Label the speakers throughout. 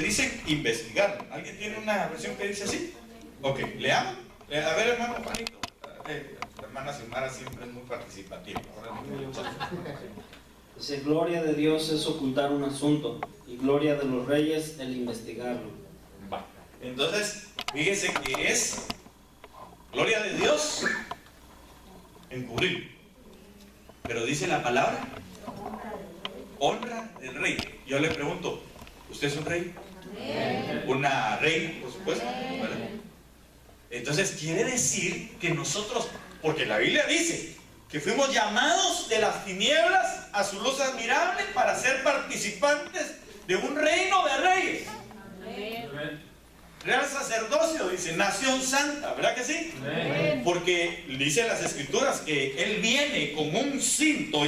Speaker 1: dice investigar. ¿Alguien tiene una versión que dice así? Ok, leamos. A ver, hermano Juanito. La hermana Xiomara siempre es muy participativa.
Speaker 2: Dice, gloria de Dios es ocultar un asunto, y gloria de los reyes el investigarlo.
Speaker 1: Va. Entonces, fíjese que es gloria de Dios encubrir. Pero dice la palabra, honra del rey. Yo le pregunto, ¿usted es un rey? Una reina, por supuesto, ¿verdad? Entonces quiere decir que nosotros, porque la Biblia dice que fuimos llamados de las tinieblas a su luz admirable para ser participantes de un reino de reyes. Real sacerdocio, dice, nación santa, ¿verdad que sí? Porque dice las escrituras que Él viene con un cinto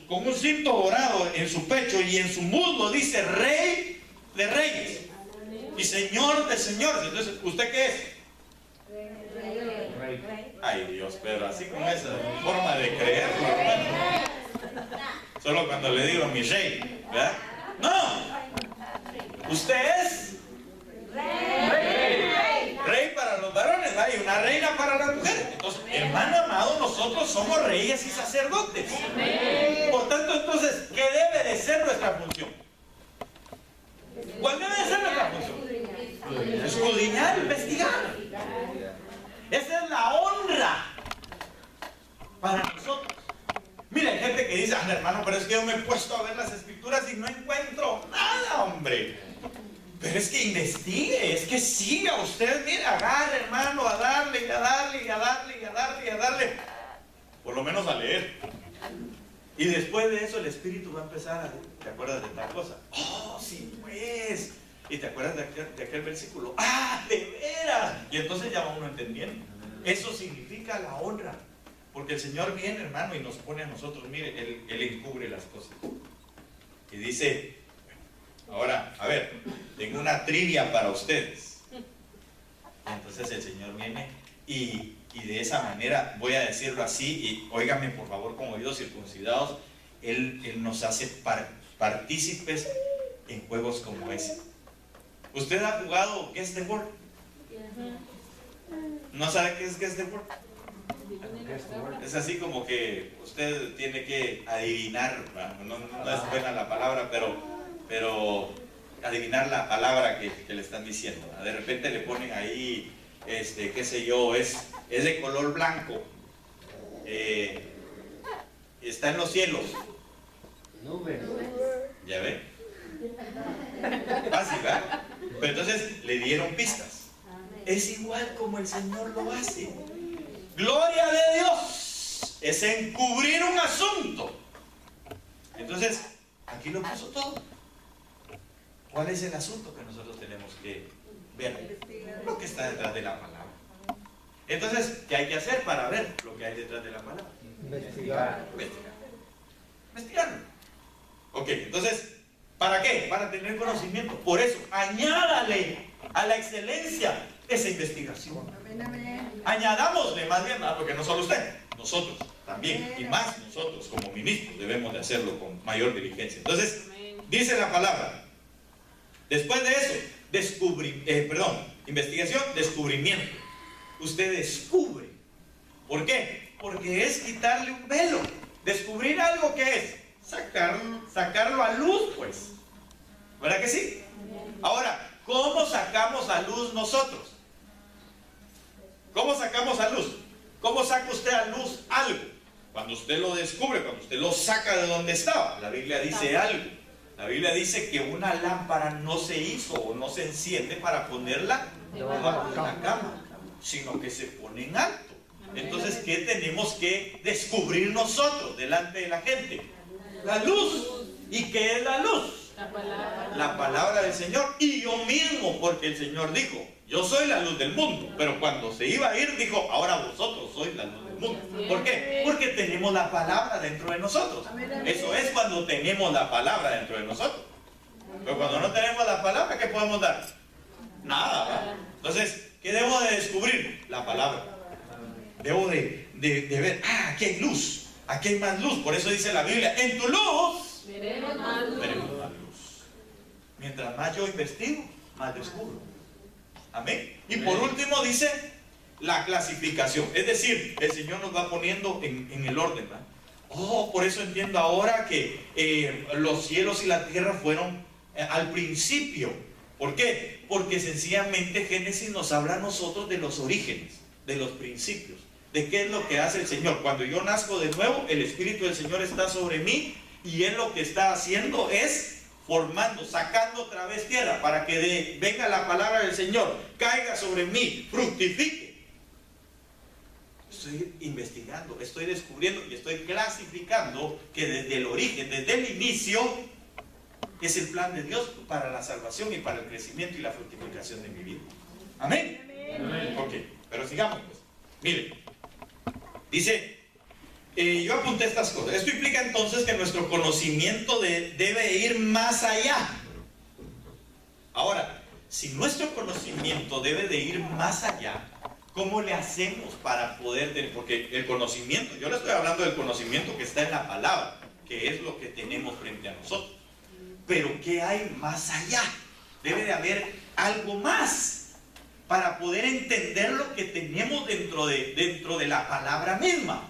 Speaker 1: con un cinto dorado en su pecho y en su muslo dice Rey de reyes y Señor de señores. Entonces, ¿usted qué es? Ay Dios, pero así con esa forma de creer, solo cuando le digo mi rey, ¿verdad? No, usted es rey para los varones, hay una reina para las mujeres. Entonces, hermano amado, nosotros somos reyes y sacerdotes. Por tanto, entonces, ¿qué debe de ser nuestra función? ¿Cuál debe de ser nuestra función? Escudriñar, investigar. Esa es la honra para nosotros. Mira, hay gente que dice, hermano, pero es que yo me he puesto a ver las escrituras y no encuentro nada, hombre. Pero es que investigue, es que siga usted, mire, agarre, hermano, a darle, y a darle, y a darle, y a darle, y a darle. Por lo menos a leer. Y después de eso el Espíritu va a empezar a, ¿te acuerdas de tal cosa? Oh, sí, pues. Y te acuerdas de aquel versículo. ¡Ah, de veras! Y entonces ya va uno entendiendo. Eso significa la honra. Porque el Señor viene, hermano, y nos pone a nosotros, mire, Él encubre las cosas. Y dice, ahora, a ver, tengo una trivia para ustedes. Y entonces el Señor viene y de esa manera, voy a decirlo así, y óigame por favor con oídos circuncidados, Él nos hace partícipes en juegos como ese. ¿Usted ha jugado Guess the Word? ¿No sabe qué es Guess the Word? Es así como que usted tiene que adivinar, no es buena la palabra, pero adivinar la palabra que le están diciendo. De repente le ponen ahí, qué sé yo, es de color blanco, está en los cielos. ¿Ya ve? Fácil, ¿verdad? Pero entonces le dieron pistas. Es igual como el Señor lo hace. Gloria de Dios es encubrir un asunto. Entonces, aquí lo puso todo. ¿Cuál es el asunto que nosotros tenemos que ver? Lo que está detrás de la palabra. Entonces, ¿qué hay que hacer para ver lo que hay detrás de la palabra? Investigarlo. Ok, entonces, ¿para qué? Para tener conocimiento. Por eso, añádale a la excelencia esa investigación. Añadámosle más bien, porque no solo usted, nosotros también, y más nosotros como ministros debemos de hacerlo con mayor diligencia. Entonces, dice la palabra, después de eso, investigación, descubrimiento. Usted descubre. ¿Por qué? Porque es quitarle un velo. Descubrir algo que es sacarlo a luz, pues. ¿Verdad que sí? Ahora, ¿cómo sacamos a luz nosotros? ¿Cómo sacamos a luz? ¿Cómo saca usted a luz algo? Cuando usted lo descubre, cuando usted lo saca de donde estaba. La Biblia dice algo. La Biblia dice que una lámpara no se hizo o no se enciende para ponerla debajo de la cama, sino que se pone en alto. Entonces, ¿qué tenemos que descubrir nosotros delante de la gente? La luz. ¿Y qué es la luz? La palabra del Señor. Y yo mismo, porque el Señor dijo, yo soy la luz del mundo. Pero cuando se iba a ir, dijo, ahora vosotros sois la luz del mundo. ¿Por qué? Porque tenemos la palabra dentro de nosotros. Eso es cuando tenemos la palabra dentro de nosotros. Pero cuando no tenemos la palabra, ¿qué podemos dar? Nada, ¿verdad? Entonces, ¿qué debo de descubrir? La palabra. Debo de ver, aquí hay luz, aquí hay más luz. Por eso dice la Biblia, en tu luz veremos más luz. Mientras más yo investigo, más descubro. Amén. Y por último dice la clasificación. Es decir, el Señor nos va poniendo en el orden, ¿verdad? Oh, por eso entiendo ahora que los cielos y la tierra fueron al principio. ¿Por qué? Porque sencillamente Génesis nos habla a nosotros de los orígenes, de los principios, de qué es lo que hace el Señor. Cuando yo nazco de nuevo, el Espíritu del Señor está sobre mí y Él lo que está haciendo es formando, sacando otra vez tierra para que venga la palabra del Señor, caiga sobre mí, fructifique. Estoy investigando, estoy descubriendo y estoy clasificando que desde el origen, desde el inicio, es el plan de Dios para la salvación y para el crecimiento y la fructificación de mi vida. Amén. Amén. Ok, pero sigamos pues. Miren, dice, yo apunté estas cosas. Esto implica entonces que nuestro conocimiento debe ir más allá. Ahora, si nuestro conocimiento debe de ir más allá, ¿cómo le hacemos para poder tener? Porque el conocimiento, yo le estoy hablando del conocimiento que está en la palabra, que es lo que tenemos frente a nosotros. Pero ¿qué hay más allá? Debe de haber algo más para poder entender lo que tenemos dentro de la palabra misma.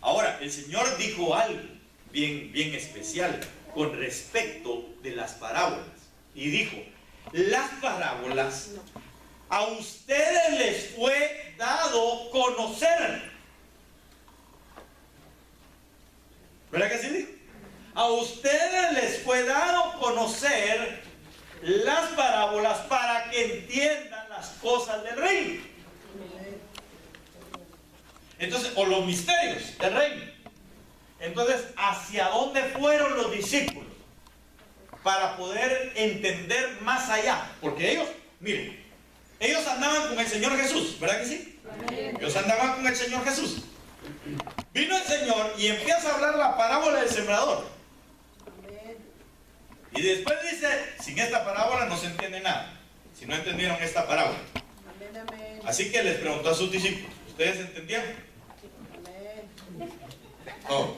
Speaker 1: Ahora, el Señor dijo algo bien especial con respecto de las parábolas. Y dijo, las parábolas a ustedes les fue dado conocer. ¿Verdad que sí dijo? A ustedes les fue dado conocer las parábolas para que entiendan las cosas del reino. Entonces, o los misterios del reino. Entonces, ¿hacia dónde fueron los discípulos? Para poder entender más allá. Porque ellos, miren, ellos andaban con el Señor Jesús, ¿verdad que sí? Ellos andaban con el Señor Jesús. Vino el Señor y empieza a hablar la parábola del sembrador. Y después dice, sin esta parábola no se entiende nada. Si no entendieron esta parábola. Así que les preguntó a sus discípulos, ¿ustedes entendieron? Oh.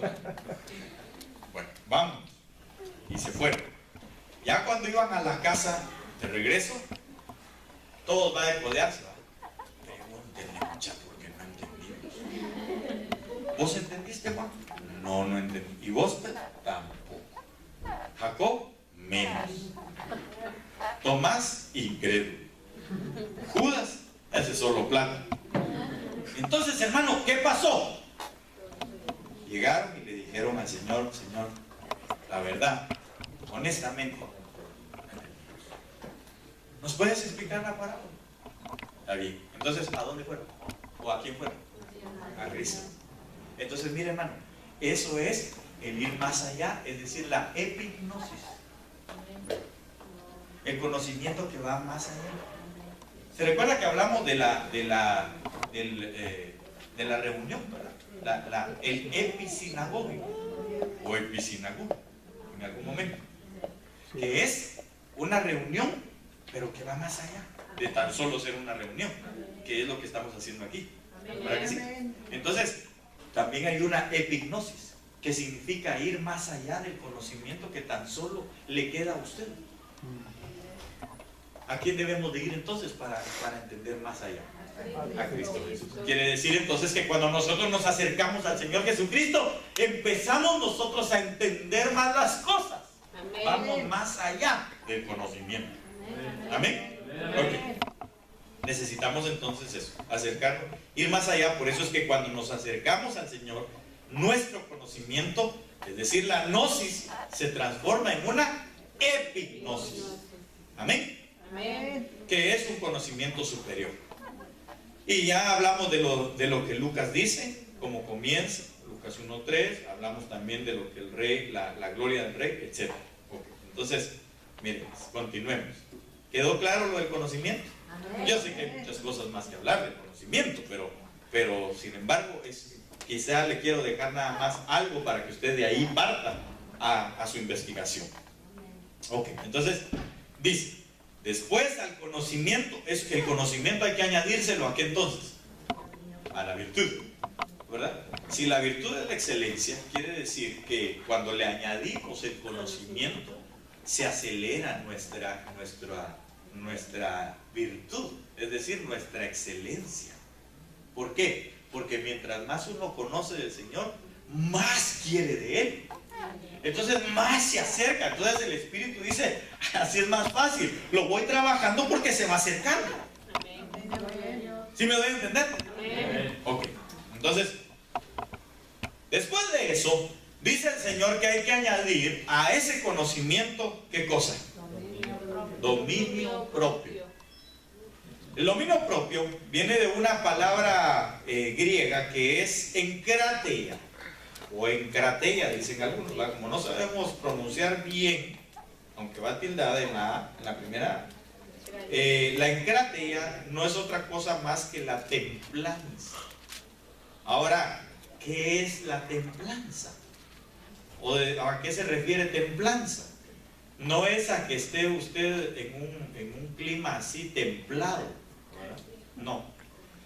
Speaker 1: Bueno, vamos. Y se fueron. Ya cuando iban a la casa de regreso, todos van a codearse. Pregúntenle, mucha, porque no entendimos. ¿Vos entendiste, Juan? No, no entendí. ¿Y vos? Tampoco. Jacob, menos. Tomás, incrédulo. Judas, ese solo plata. Entonces, hermano, ¿qué pasó? Llegaron y le dijeron al Señor, Señor, la verdad, honestamente, ¿nos puedes explicar la parábola? Está bien. Entonces, ¿a dónde fueron? ¿O a quién fueron? A Cristo. Entonces, mire, hermano, eso es el ir más allá, es decir, la epignosis. El conocimiento que va más allá. ¿Se recuerda que hablamos de la reunión, ¿verdad? El episinagógico o episinagógico en algún momento, que es una reunión, pero que va más allá de tan solo ser una reunión, que es lo que estamos haciendo aquí. ¿Verdad que sí? Entonces, también hay una epignosis, que significa ir más allá del conocimiento que tan solo le queda a usted. ¿A quién debemos de ir entonces para entender más allá? A Cristo Jesús. Quiere decir entonces que cuando nosotros nos acercamos al Señor Jesucristo, empezamos nosotros a entender más las cosas. Amén. Vamos más allá del conocimiento. Amén. Okay. Necesitamos entonces eso, acercarnos, ir más allá. Por eso es que cuando nos acercamos al Señor, nuestro conocimiento, es decir, la gnosis, se transforma en una epignosis. Amén. Amén. Que es un conocimiento superior. Y ya hablamos de lo que Lucas dice, como comienza, Lucas 1:3, hablamos también de lo que el rey, la gloria del rey, etc. Okay. Entonces, miren, continuemos. ¿Quedó claro lo del conocimiento? Amén. Yo sé que hay muchas cosas más que hablar del conocimiento, pero sin embargo, quizá le quiero dejar nada más algo para que usted de ahí parta a su investigación. Ok, entonces, dice, después al conocimiento, el conocimiento hay que añadírselo ¿a qué entonces? A la virtud, ¿verdad? Si la virtud es la excelencia, quiere decir que cuando le añadimos el conocimiento, se acelera nuestra virtud, es decir, nuestra excelencia. ¿Por qué? Porque mientras más uno conoce del Señor, más quiere de Él. Entonces más se acerca. Entonces el Espíritu dice, así es más fácil, lo voy trabajando porque se va acercando. ¿Sí me doy a entender? Ok. Entonces, después de eso, dice el Señor que hay que añadir a ese conocimiento, ¿qué cosa? Dominio propio. El dominio propio viene de una palabra griega que es enkrateia, o encrateia, dicen algunos, ¿verdad? Como no sabemos pronunciar bien, aunque va tildada en la primera, la encrateia no es otra cosa más que la templanza. Un ¿qué es la templanza? ¿O a qué se refiere templanza? No es a que esté usted en un clima así templado, ¿verdad? No.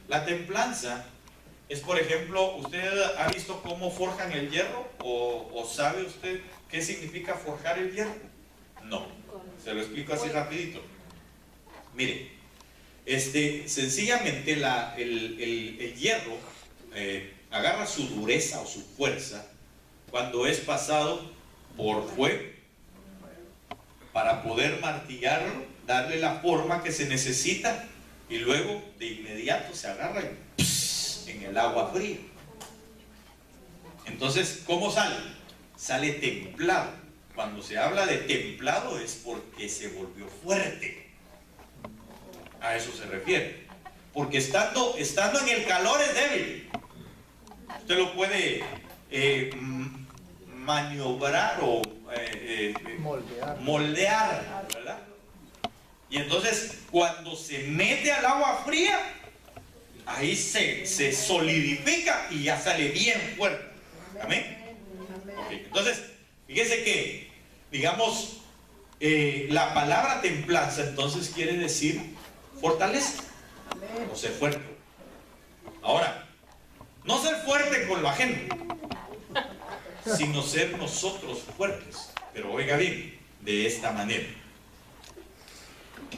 Speaker 1: La templanza es, por ejemplo, ¿usted ha visto cómo forjan el hierro? ¿O sabe usted qué significa forjar el hierro? No. Se lo explico así rapidito. Mire, sencillamente el hierro agarra su dureza o su fuerza cuando es pasado por fuego para poder martillarlo, darle la forma que se necesita, y luego de inmediato se agarra y ¡pss! En el agua fría. Entonces, ¿cómo sale? Sale templado. Cuando se habla de templado es porque se volvió fuerte. A eso se refiere. Porque estando en el calor es débil. Usted lo puede maniobrar o moldear, ¿verdad? Y entonces cuando se mete al agua fría, ahí se solidifica y ya sale bien fuerte. ¿Amén? Okay. Entonces, fíjese que, digamos, la palabra templanza entonces quiere decir fortaleza o ser fuerte. Ahora, no ser fuerte con lo ajeno, sino ser nosotros fuertes. Pero oiga bien, de esta manera.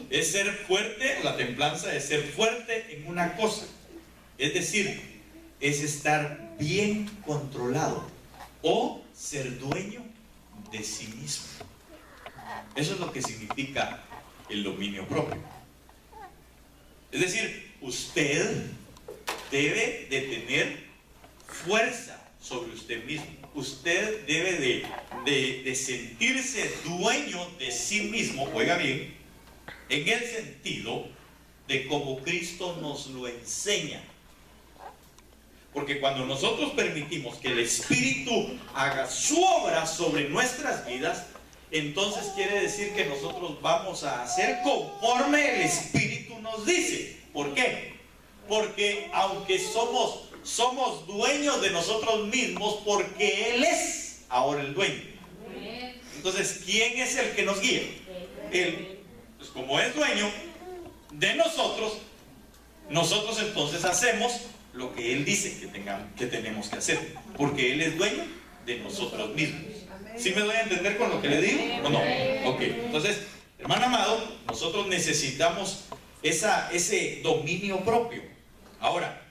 Speaker 1: Es ser fuerte, la templanza es ser fuerte en una cosa. Es decir, es estar bien controlado o ser dueño de sí mismo. Eso es lo que significa el dominio propio. Es decir, usted debe de tener fuerza sobre usted mismo. Usted debe de sentirse dueño de sí mismo, oiga bien, en el sentido de como Cristo nos lo enseña. Porque cuando nosotros permitimos que el Espíritu haga su obra sobre nuestras vidas, entonces quiere decir que nosotros vamos a hacer conforme el Espíritu nos dice. ¿Por qué? Porque aunque somos dueños de nosotros mismos, porque Él es ahora el dueño. Entonces, ¿quién es el que nos guía? Él. Pues como es dueño de nosotros entonces hacemos lo que Él dice que tenemos que hacer, porque Él es dueño de nosotros mismos. ¿Sí me doy a entender con lo que le digo o no? Ok, entonces, hermano amado, nosotros necesitamos ese dominio propio. Ahora,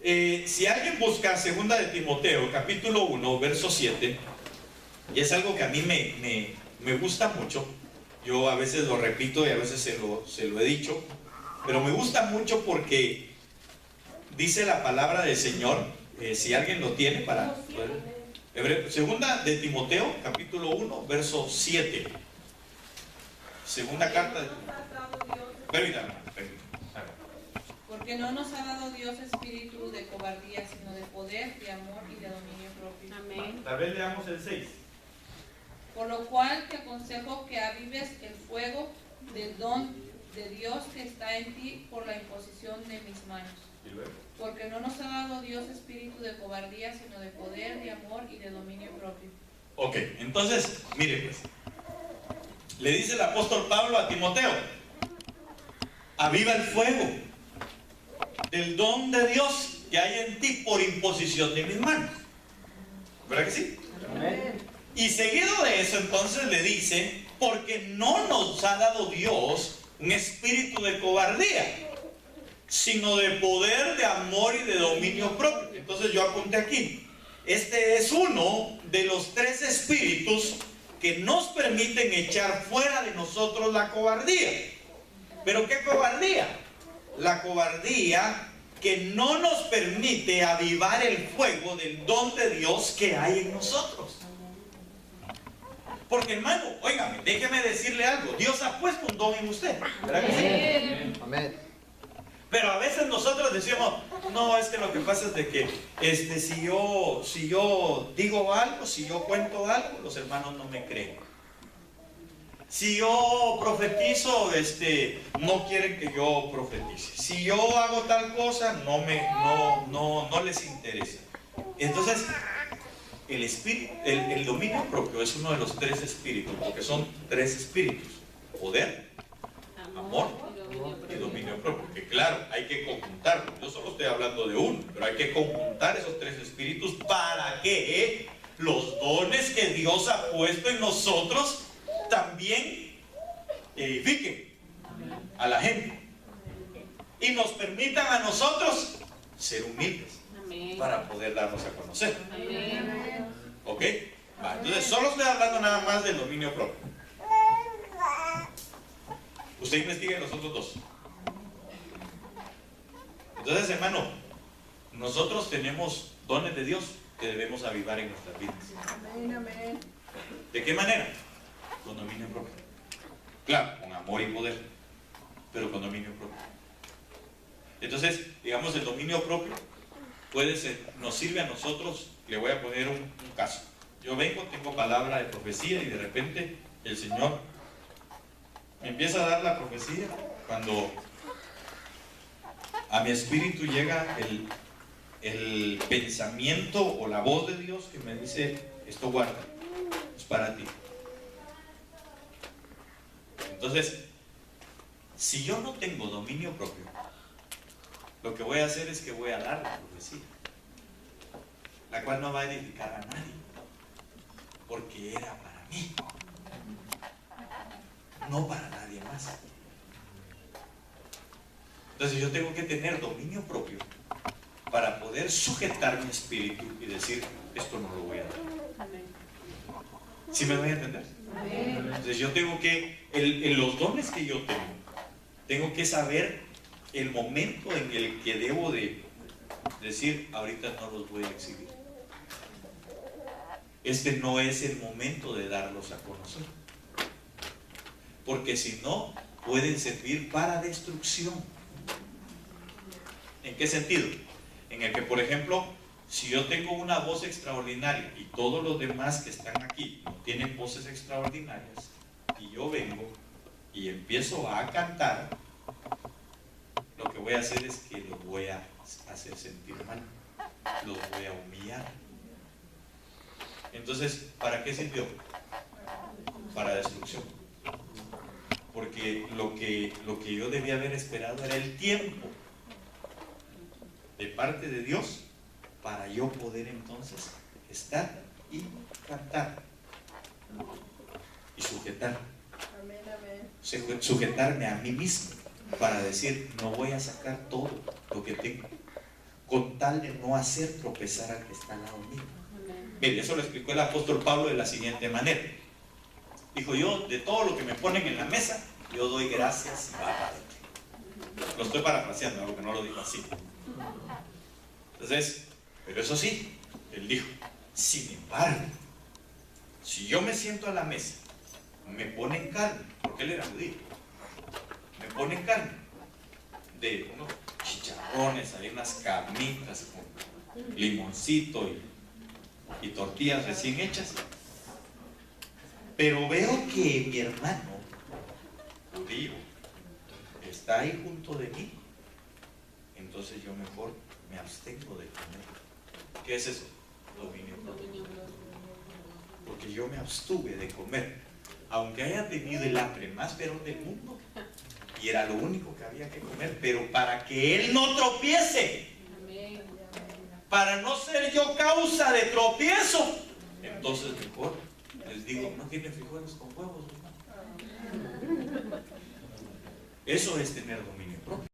Speaker 1: si alguien busca 2 de Timoteo, capítulo 1, verso 7, y es algo que a mí me gusta mucho, yo a veces lo repito y a veces se lo he dicho, pero me gusta mucho porque dice la palabra del Señor, si alguien lo tiene para... 2 de Timoteo, capítulo 1, verso 7. Segunda carta de... Permítame.
Speaker 3: Porque no nos ha dado Dios espíritu de cobardía, sino de poder, de amor y de dominio propio.
Speaker 4: Amén.
Speaker 1: Tal vez leamos el 6.
Speaker 3: Por lo cual te aconsejo que avives el fuego del don de Dios que está en ti por la imposición de mis manos.
Speaker 1: ¿Y luego?
Speaker 3: Porque no nos ha dado Dios espíritu de cobardía, sino de poder, de amor y de dominio propio.
Speaker 1: Ok, entonces, mire pues, le dice el apóstol Pablo a Timoteo, aviva el fuego del don de Dios que hay en ti por imposición de mis manos. ¿Verdad que sí?
Speaker 2: Amén.
Speaker 1: Y seguido de eso entonces le dice Porque no nos ha dado Dios un espíritu de cobardía, sino de poder, de amor y de dominio propio. Entonces yo apunté aquí, este es uno de los 3 espíritus que nos permiten echar fuera de nosotros la cobardía. ¿Pero qué cobardía? La cobardía que no nos permite avivar el fuego del don de Dios que hay en nosotros. Porque, hermano, óigame, déjeme decirle algo. Dios ha puesto un don en usted, ¿verdad que sí?
Speaker 4: Amén.
Speaker 1: Pero a veces nosotros decimos, no, es que lo que pasa es de que si yo digo algo, si yo cuento algo, los hermanos no me creen. Si yo profetizo, no quieren que yo profetice. Si yo hago tal cosa, no les interesa. Entonces, el espíritu, el dominio propio es uno de los 3 espíritus, porque son 3 espíritus: poder, amor y dominio propio. Que claro, hay que conjuntarlo. Yo solo estoy hablando de uno, pero hay que conjuntar esos 3 espíritus para que los dones que Dios ha puesto en nosotros también edifiquen a la gente y nos permitan a nosotros ser humildes para poder darnos a conocer. ¿Ok? Va, entonces solo estoy hablando nada más del dominio propio. Usted investigue los otros 2. Entonces, hermano, nosotros tenemos dones de Dios que debemos avivar en nuestras vidas. ¿De qué manera? Con dominio propio. Claro, con amor y poder, pero con dominio propio. Entonces, digamos, el dominio propio nos sirve a nosotros. Le voy a poner un caso. Yo tengo palabra de profecía y de repente el Señor me empieza a dar la profecía cuando a mi espíritu llega el pensamiento o la voz de Dios que me dice: esto guarda, es para ti. Entonces, si yo no tengo dominio propio, lo que voy a hacer es que voy a dar la profecía, la cual no va a edificar a nadie, porque era para mí, no para nadie más. Entonces yo tengo que tener dominio propio para poder sujetar mi espíritu y decir: esto no lo voy a dar. ¿Sí me voy a entender? Entonces yo tengo que, en los dones que yo tengo que saber el momento en el que debo de decir: ahorita no los voy a exhibir. Este no es el momento de darlos a conocer. Porque si no, pueden servir para destrucción. ¿En qué sentido? En el que, por ejemplo, si yo tengo una voz extraordinaria y todos los demás que están aquí no tienen voces extraordinarias, y yo vengo y empiezo a cantar, lo que voy a hacer es que los voy a hacer sentir mal, los voy a humillar. Entonces, ¿para qué sirvió? Para destrucción. Porque lo que yo debía haber esperado era el tiempo de parte de Dios para yo poder entonces estar y cantar y sujetar. Sujetarme a mí mismo para decir: no voy a sacar todo lo que tengo, con tal de no hacer tropezar al que está al lado mío. Mire, eso lo explicó el apóstol Pablo de la siguiente manera. Dijo: yo de todo lo que me ponen en la mesa, yo doy gracias y va para adentro. Lo estoy parafraseando, porque no lo dijo así. Entonces, pero eso sí, él dijo: sin embargo, si yo me siento a la mesa, me ponen carne, porque él era judío, me ponen carne de unos chicharrones, hay unas carnitas con limoncito y tortillas recién hechas, pero veo que mi hermano judío está ahí junto de mí, entonces yo mejor me abstengo de comer. ¿Qué es eso? Dominio propio. Porque yo me abstuve de comer, aunque haya tenido el hambre más feroz del mundo, y era lo único que había que comer, pero para que él no tropiece, para no ser yo causa de tropiezo, entonces mejor les digo: no tiene frijoles con huevos, hermano. Eso es tener dominio propio.